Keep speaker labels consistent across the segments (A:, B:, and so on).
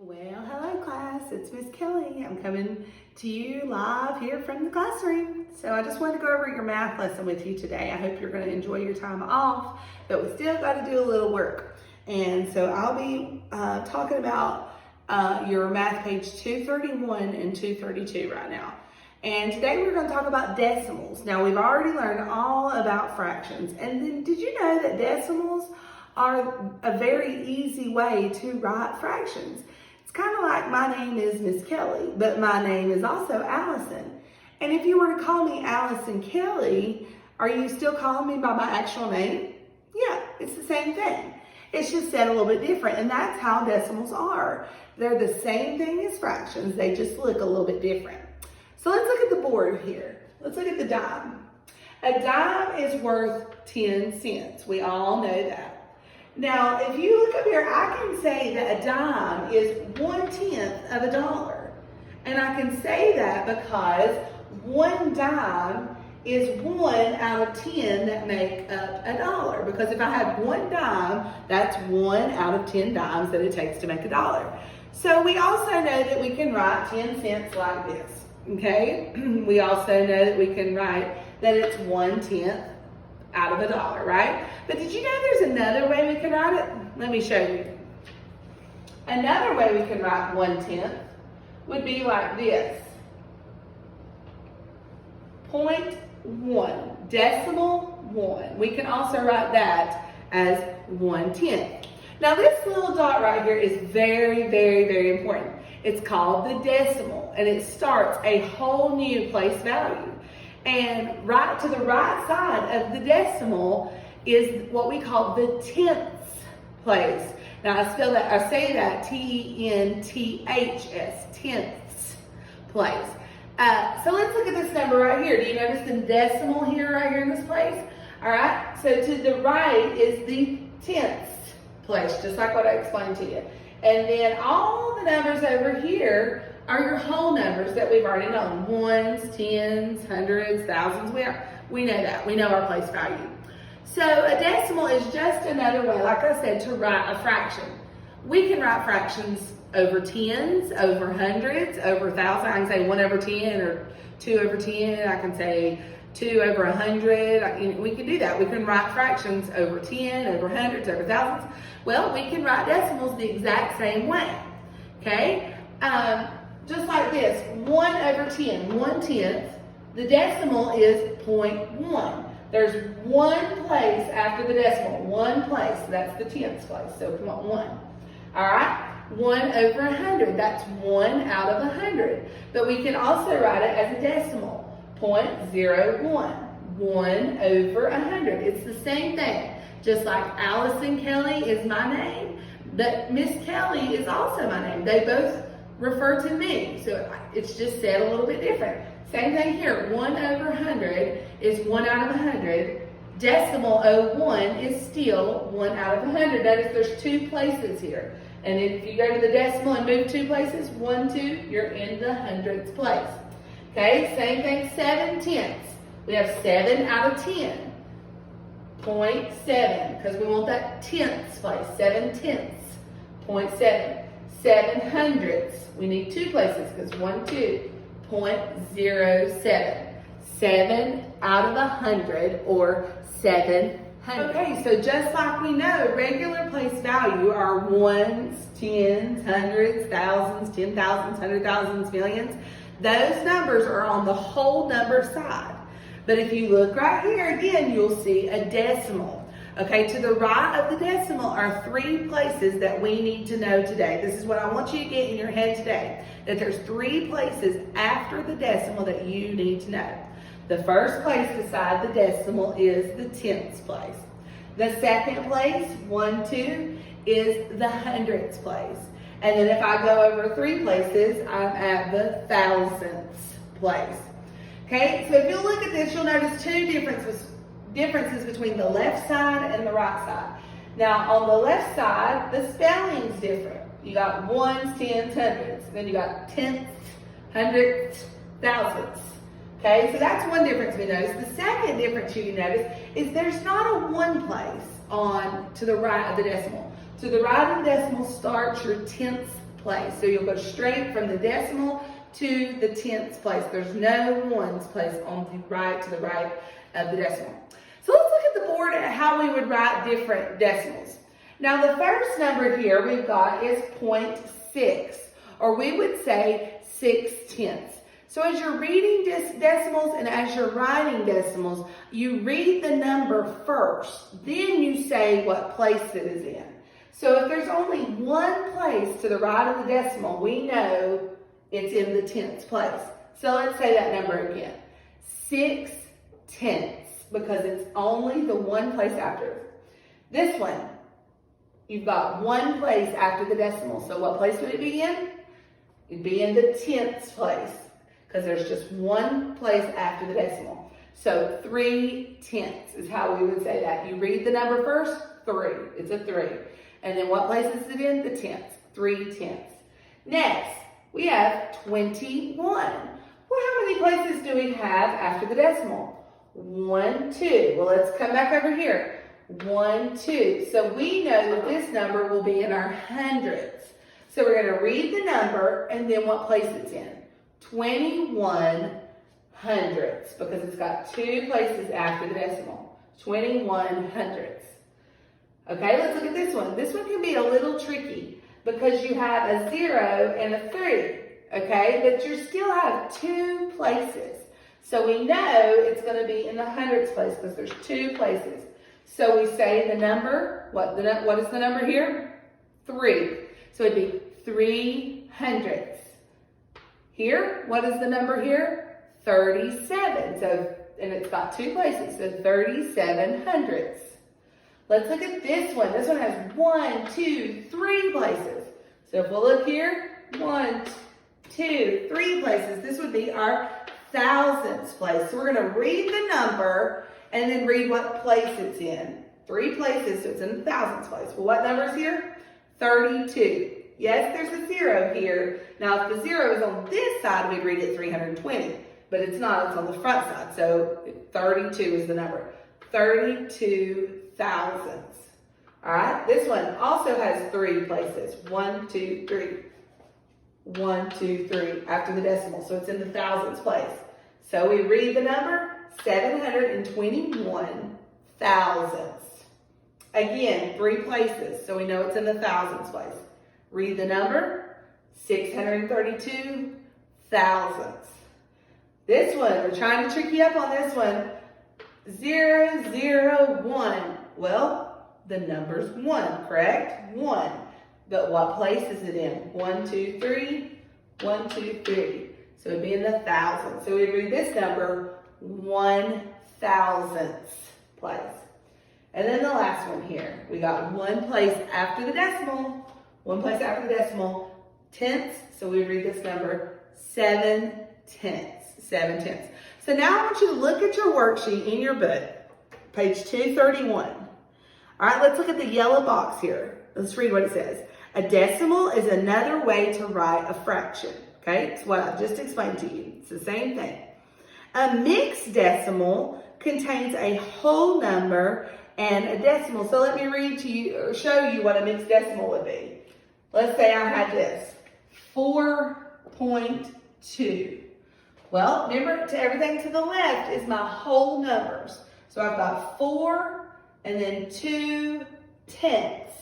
A: Well, hello class, it's Miss Kelly. I'm coming to you live here from the classroom. So I just wanted to go over your math lesson with you today. I hope you're going to enjoy your time off, but we still got to do a little work. And so I'll be talking about your math page 231 and 232 right now. And today we're going to talk about decimals. Now we've already learned all about fractions. And then did you know that decimals are a very easy way to write fractions? It's kind of like my name is Miss Kelly, but my name is also Allison. And if you were to call me Allison Kelly, are you still calling me by my actual name? Yeah, it's the same thing. It's just said a little bit different, and that's how decimals are. They're the same thing as fractions, they just look a little bit different. So let's look at the board here. Let's look at the dime. A dime is worth 10 cents. We all know that. Now, if you look up here, I can say that a dime is 1/10 of a dollar. And I can say that because one dime is 1 out of 10 that make up a dollar. Because if I have one dime, that's 1 out of 10 dimes that it takes to make a dollar. So we also know that we can write 10 cents like this, okay? We also know that we can write that it's 1/10 out of a dollar, right? But did you know there's another way we can write it? Let me show you. Another way we can write 1/10 would be like this. 0.1, decimal 1. We can also write that as 1/10. Now this little dot right here is very, very, very important. It's called the decimal, and it starts a whole new place value. And right to the right side of the decimal is what we call the tenths place. Now I say that T-E-N-T-H-S, tenths place. So let's look at this number right here. Do you notice the decimal here, right here in this place? All right, so to the right is the tenths place, just like what I explained to you. And then all the numbers over here are your whole numbers that we've already known. Ones, tens, hundreds, thousands. We know that. We know our place value. So a decimal is just another way, like I said, to write a fraction. We can write fractions over tens, over hundreds, over thousands. I can say 1/10 or 2/10. I can say 2/100. We can do that. We can write fractions over 10, over hundreds, over thousands. Well, we can write decimals the exact same way. Okay? Just like this, 1/10, 1/10, the decimal is 0.1. There's one place after the decimal, one place, that's the tenths place, so 0.1. All right, 1/100, that's 1 out of 100. But we can also write it as a decimal, 0.01, 1/100. It's the same thing, just like Allison Kelly is my name, but Miss Kelly is also my name. They both refer to me, so it's just said a little bit different. Same thing here, 1/100 is 1 out of 100. Decimal 01 is still 1 out of 100. Notice there's two places here. And if you go to the decimal and move two places, 1, 2, you're in the hundredths place. Okay, same thing, 7/10. We have 7 out of 10. 0.7, because we want that tenths place, 7/10, 0.7. 7/100, we need two places because 1, 2, 0.07. 7 out of 100 or 700. Okay, so just like we know, regular place value are ones, tens, hundreds, thousands, 10,000s, 100,000s, millions. Those numbers are on the whole number side. But if you look right here again, you'll see a decimal. Okay, to the right of the decimal are 3 places that we need to know today. This is what I want you to get in your head today, that there's 3 places after the decimal that you need to know. The first place beside the decimal is the tenths place. The second place, 1, 2, is the hundredths place. And then if I go over 3 places, I'm at the thousandths place. Okay, so if you look at this, you'll notice two differences between the left side and the right side. Now, on the left side, the spelling's different. You got ones, tens, hundreds. Then you got tenths, hundredths, thousandths. Okay, so that's one difference we notice. The second difference you notice is there's not a 1 place to the right of the decimal. To the right of the decimal starts your tenths place. So you'll go straight from the decimal to the tenths place. There's no ones place on the right, to the right of the decimal. So let's look at the board at how we would write different decimals. Now the first number here we've got is 0.6, or we would say 6/10. So as you're reading decimals and as you're writing decimals, you read the number first, then you say what place it is in. So if there's only one place to the right of the decimal, we know it's in the tenths place. So let's say that number again, 6/10, because it's only the one place after it. This one, you've got one place after the decimal. So what place would it be in? It'd be in the tenths place, because there's just one place after the decimal. So 3/10 is how we would say that. You read the number first, 3. It's a 3. And then what place is it in? The tenths. 3/10. Next, we have 21. Well, how many places do we have after the decimal? 1, 2. Well, let's come back over here. 1, 2. So we know that this number will be in our hundreds. So we're going to read the number and then what place it's in. 21 hundredths, because it's got 2 places after the decimal. 21 hundredths. Okay, let's look at this one. This one can be a little tricky because you have a 0 and a 3. Okay, but you still have 2 places. So we know it's going to be in the hundredths place because there's 2 places. So we say the number, what is the number here? 3. So it'd be 3 hundredths. Here, what is the number here? 37. So, and it's got 2 places, so 37 hundredths. Let's look at this one. This one has 1, 2, 3 places. So if we'll look here, 1, 2, 3 places. This would be our thousandths place. So we're going to read the number and then read what place it's in. 3 places, so it's in the thousandths place. Well, what number is here? 32. Yes, there's a 0 here. Now, if the 0 is on this side, we'd read it 320. But it's not, it's on the front side. So 32 is the number. 32 thousandths. All right, this one also has 3 places. 1, 2, 3. 1, 2, 3 after the decimal. So it's in the thousandths place. So we read the number 721 thousandths. Again, 3 places. So we know it's in the thousandths place. Read the number 632 thousandths. This one, we're trying to trick you up on this one. 001. Well, the number's 1, correct? 1. But what place is it in? 1, 2, 3. 1, 2, 3. So it'd be in the thousands. So we'd read this number 1,000th place. And then the last one here. We got 1 place after the decimal. 1 place after the decimal. Tenths. So we read this number 7/10. 7/10. So now I want you to look at your worksheet in your book, page 231. All right, let's look at the yellow box here. Let's read what it says. A decimal is another way to write a fraction. Okay, it's what I just explained to you. It's the same thing. A mixed decimal contains a whole number and a decimal. So let me read to you or show you what a mixed decimal would be. Let's say I had this, 4.2. Well, remember, to everything to the left is my whole numbers. So I've got 4 and then 2 tenths.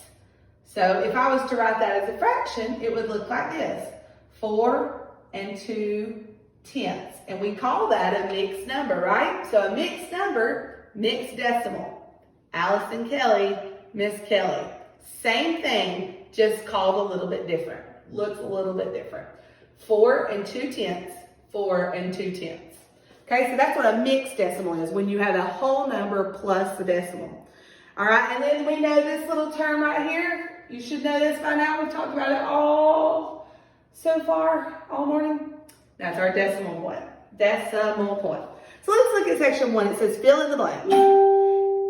A: So if I was to write that as a fraction, it would look like this, 4 and 2 tenths. And we call that a mixed number, right? So a mixed number, mixed decimal. Allison Kelly, Miss Kelly. Same thing, just called a little bit different. Looks a little bit different. 4 and 2 tenths, 4 and 2 tenths. Okay, so that's what a mixed decimal is, when you have a whole number plus the decimal. All right, and then we know this little term right here. You should know this by now. We've talked about it all so far, all morning. That's our decimal point. Decimal point. So let's look at section 1. It says fill in the blank.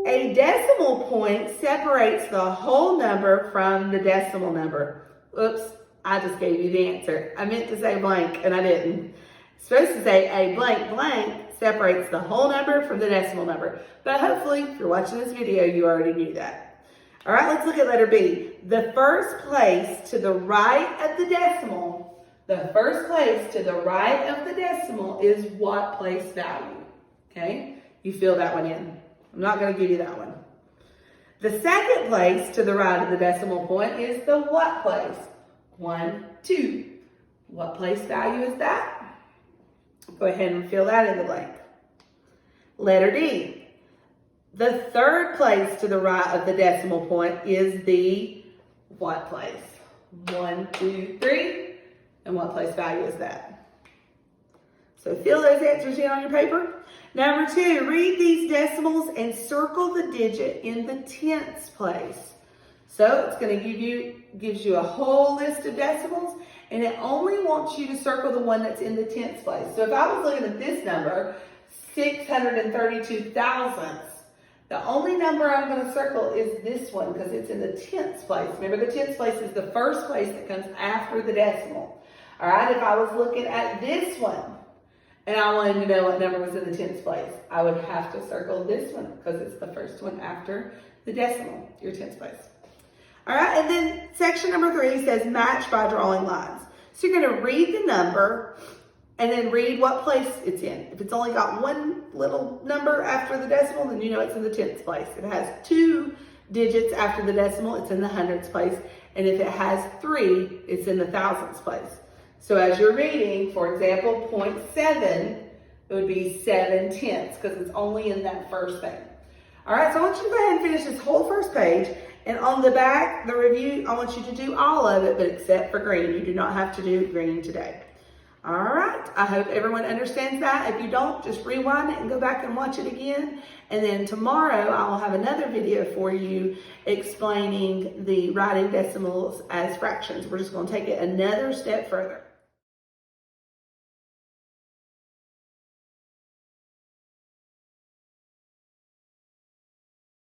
A: A decimal point separates the whole number from the decimal number. Oops, I just gave you the answer. I meant to say blank and I didn't. It's supposed to say a blank blank separates the whole number from the decimal number. But hopefully, if you're watching this video, you already knew that. All right, let's look at letter B. The first place to the right of the decimal, is what place value? Okay, you fill that one in. I'm not going to give you that one. The second place to the right of the decimal point is the what place? 1, 2. What place value is that? Go ahead and fill that in the blank. Letter D. The third place to the right of the decimal point is the what place? 1, 2, 3. And what place value is that? So fill those answers in on your paper. Number 2, read these decimals and circle the digit in the tenths place. So it's going to gives you a whole list of decimals, and it only wants you to circle the one that's in the tenths place. So if I was looking at this number, 632 thousandths, the only number I'm going to circle is this one because it's in the tenths place. Remember, the tenths place is the first place that comes after the decimal. All right, if I was looking at this one and I wanted to know what number was in the tenths place, I would have to circle this one because it's the first one after the decimal, your tenths place. All right, and then section number 3 says match by drawing lines. So you're going to read the number and then read what place it's in. If it's only got one little number after the decimal, then you know it's in the tenths place. If it has 2 digits after the decimal, it's in the hundredths place. And if it has 3, it's in the thousandths place. So as you're reading, for example, 0.7, it would be 7/10 because it's only in that first thing. All right, so I want you to go ahead and finish this whole first page. And on the back, the review, I want you to do all of it, but except for green. You do not have to do green today. All right, I hope everyone understands that. If you don't, just rewind it and go back and watch it again. And then tomorrow, I will have another video for you explaining the writing decimals as fractions. We're just going to take it another step further.